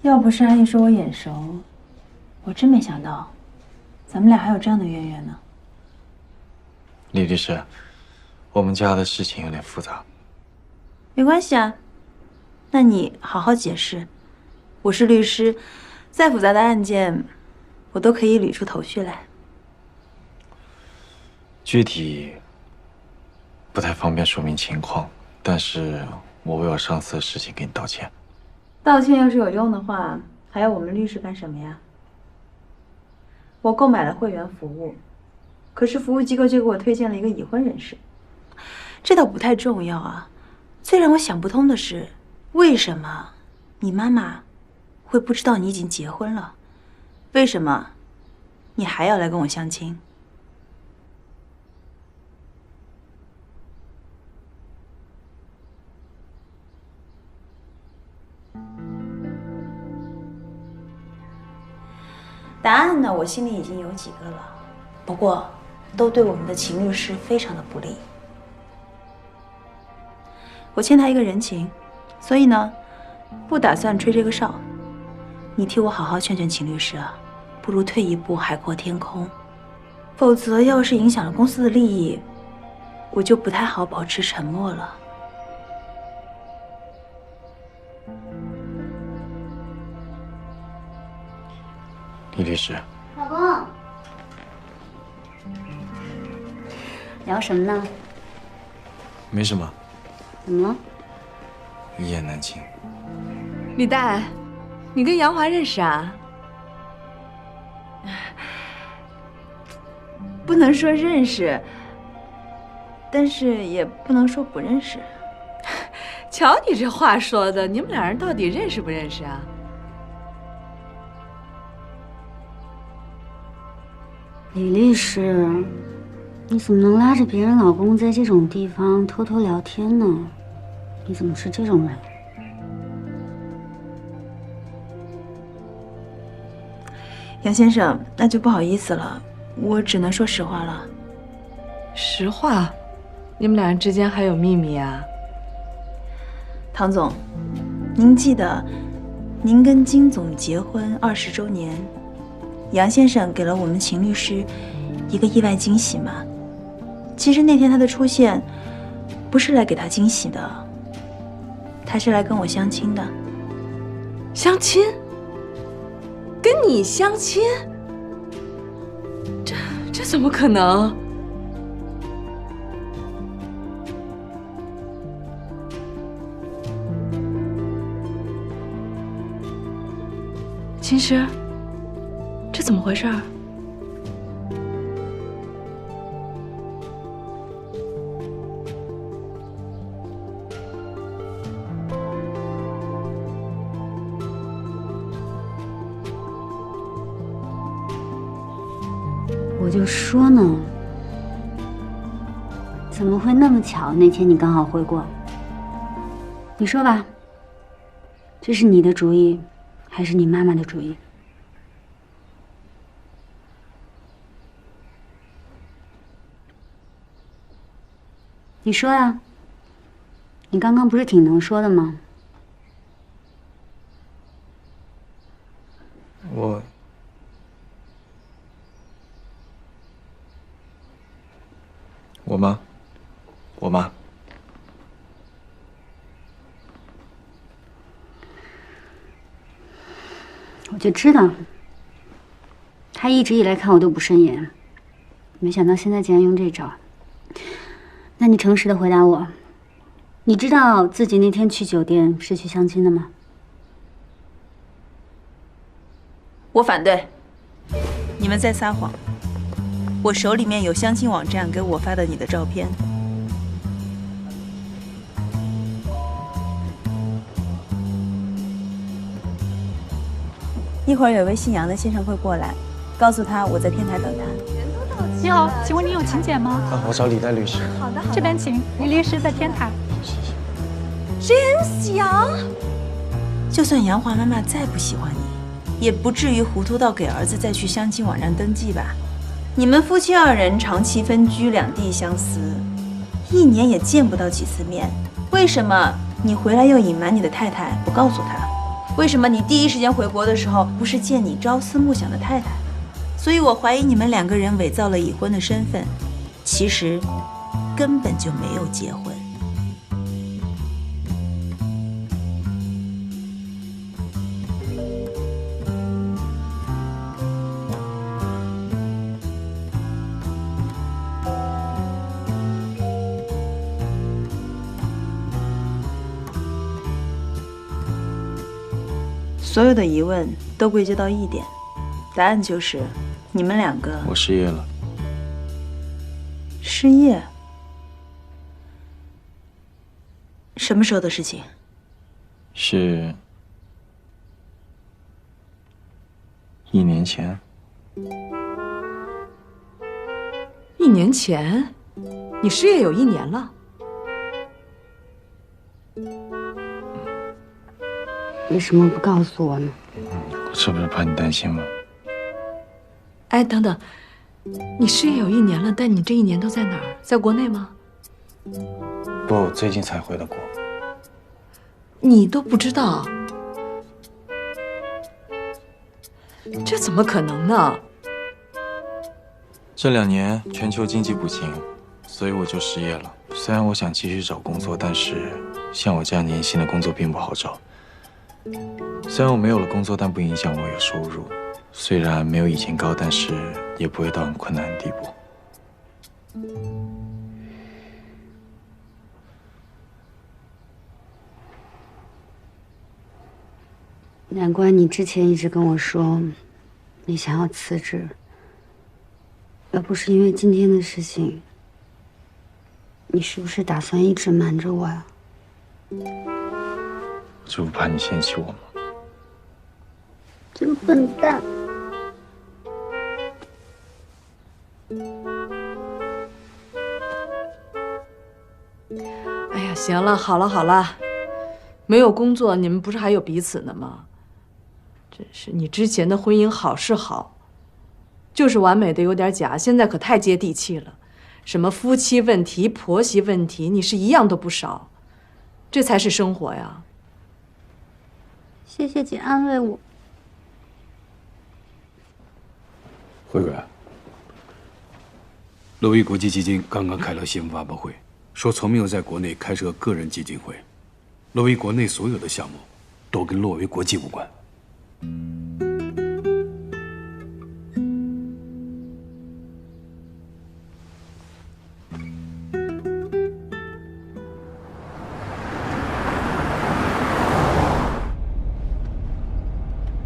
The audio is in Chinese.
要不是阿姨说我眼熟，我真没想到，咱们俩还有这样的渊源呢。李律师，我们家的事情有点复杂。没关系啊，那你好好解释。我是律师，再复杂的案件，我都可以捋出头绪来。具体不太方便说明情况，但是我为我上次的事情给你道歉。道歉要是有用的话，还要我们律师干什么呀？我购买了会员服务，可是服务机构就给我推荐了一个已婚人士。这倒不太重要啊，最让我想不通的是，为什么你妈妈会不知道你已经结婚了？为什么你还要来跟我相亲？答案呢，我心里已经有几个了，不过都对我们的秦律师非常的不利。我欠他一个人情，所以呢，不打算吹这个哨。你替我好好劝劝秦律师啊，不如退一步海阔天空，否则要是影响了公司的利益，我就不太好保持沉默了。李律师，老公，聊什么呢？没什么，怎么了？一言难尽。李诞，你跟杨华认识啊？不能说认识，但是也不能说不认识。瞧你这话说的，你们俩人到底认识不认识啊？李律师，你怎么能拉着别人老公在这种地方偷偷聊天呢？你怎么是这种人？杨先生，那就不好意思了，我只能说实话了。实话，你们俩人之间还有秘密啊？唐总，您记得，您跟金总结婚20周年，杨先生给了我们秦律师一个意外惊喜吗？其实那天他的出现，不是来给他惊喜的，他是来跟我相亲的。相亲？跟你相亲？这怎么可能？秦师，这怎么回事？我就说呢，怎么会那么巧？那天你刚好回国。你说吧，这是你的主意，还是你妈妈的主意？你说呀，你刚刚不是挺能说的吗？我妈，我就知道，她一直以来看我都不顺眼，没想到现在竟然用这招。那你诚实的回答我，你知道自己那天去酒店是去相亲的吗？我反对，你们在撒谎。我手里面有相亲网站给我发的你的照片。一会儿有位姓杨的先生会过来，告诉他我在天台等他。你好，请问您有请柬吗？我找李代律师。好的，这边请，李律师在天台。James 杨，就算杨华妈妈再不喜欢你，也不至于糊涂到给儿子再去相亲网站登记吧？你们夫妻2人长期分居，两地相思，1年也见不到几次面，为什么你回来又隐瞒你的太太，不告诉她？为什么你第一时间回国的时候不是见你朝思暮想的太太？所以我怀疑你们2个人伪造了已婚的身份，其实根本就没有结婚。所有的疑问都归结到一点，答案就是你们2个我失业了。失业。什么时候的事情？是1年前。1年前，你失业有1年了。为什么不告诉我呢？我是不是怕你担心吗？哎，等等，你失业有1年了，但你这1年都在哪儿？在国内吗？不，最近才回的国。你都不知道？这怎么可能呢？这2年全球经济不景，所以我就失业了。虽然我想继续找工作，但是像我这样年薪的工作并不好找。虽然我没有了工作，但不影响我有收入。虽然没有以前高，但是也不会到很困难的地步。难怪你之前一直跟我说，你想要辞职。要不是因为今天的事情，你是不是打算一直瞒着我呀？这不怕你嫌弃我吗？真笨蛋！哎呀，行了，好了好了，没有工作，你们不是还有彼此呢吗？真是，你之前的婚姻好是好，就是完美的有点假，现在可太接地气了。什么夫妻问题、婆媳问题，你是一样都不少，这才是生活呀。谢谢姐安慰我。慧慧，洛伊国际基金刚刚开了新闻发布会，说从没有在国内开设个人基金会，洛伊国内所有的项目都跟洛维国际无关。